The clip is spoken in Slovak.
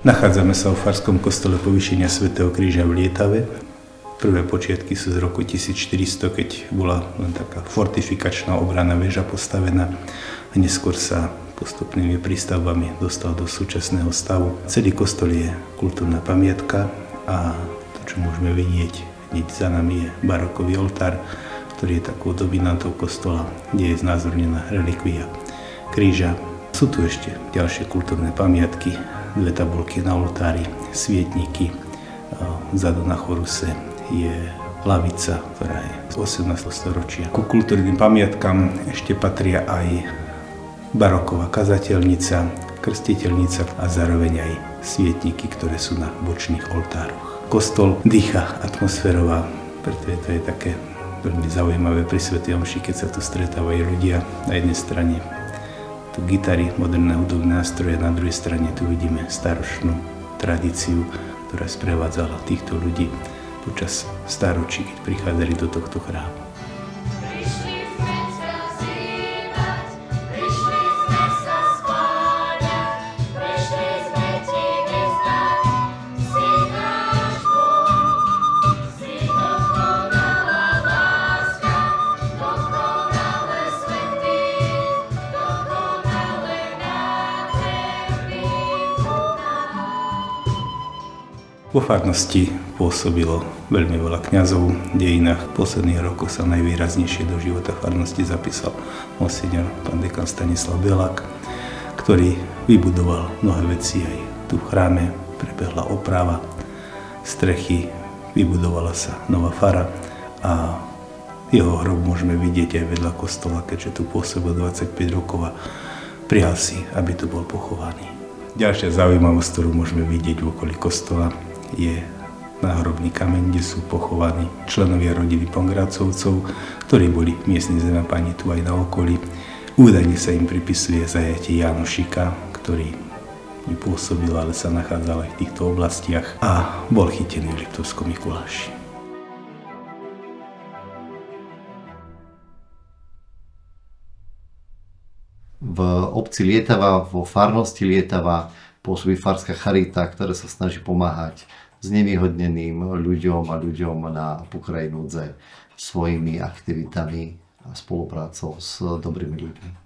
Nachádzame sa v farskom kostole Povýšenia svätého Kríža v Lietave. Prvé počiatky sú z roku 1400, keď bola len taká fortifikačná obranná väža postavená a neskôr sa postupnými prístavbami dostal do súčasného stavu. Celý kostol je kultúrna pamiatka a to, čo môžeme vidieť, hneď za nami je barokový oltár, ktorý je takou dominantou kostola, kde je znázornená relikvia kríža. Sú tu ešte ďalšie kultúrne pamiatky, dve tabulky na oltári, svietniky, vzadu na choruse je lavica, ktorá je z 18. storočia. Ku kultúrnym pamiatkám ešte patria aj baroková kazateľnica, krstiteľnica a zároveň aj svietniky, ktoré sú na bočných oltároch. Kostol dýcha atmosférová, preto je to také veľmi zaujímavé pri svätej omši, keď sa tu stretávajú ľudia. Na jednej strane tu gitary, moderné hudobné nástroje, na druhej strane tu vidíme staročnú tradíciu, ktorá sprevádzala týchto ľudí počas stáročí, keď prichádzali do tohto chrámu. Vo farnosti pôsobilo veľmi veľa kňazov. V dejinách posledných rokov sa najvýraznejšie do života farnosti zapísal monsignor pán dekan Stanislav Belák, ktorý vybudoval mnohé veci aj tu v chráme. Prebehla oprava strechy, vybudovala sa nová fara a jeho hrob môžeme vidieť aj vedľa kostola, keďže tu pôsobil 25 rokov a prijal si, aby tu bol pochovaný. Ďalšia zaujímavosť, ktorú môžeme vidieť v okolí kostola, je náhrobný kameň, kde sú pochovaní členovia rodiny Pongrácovcov, ktorí boli miestni zemapáni tu aj na okolí. Údajne sa im pripisuje zajatie Jánošika, ktorý nepôsobil, ale sa nachádzal aj v týchto oblastiach a bol chytený v Liptovskom Mikuláši. V obci Lietava, vo farnosti Lietava pôsobí farská charita, ktorá sa snaží pomáhať znevýhodneným ľuďom a ľuďom na pokraji núdze svojimi aktivitami a spoluprácou s dobrými ľuďmi.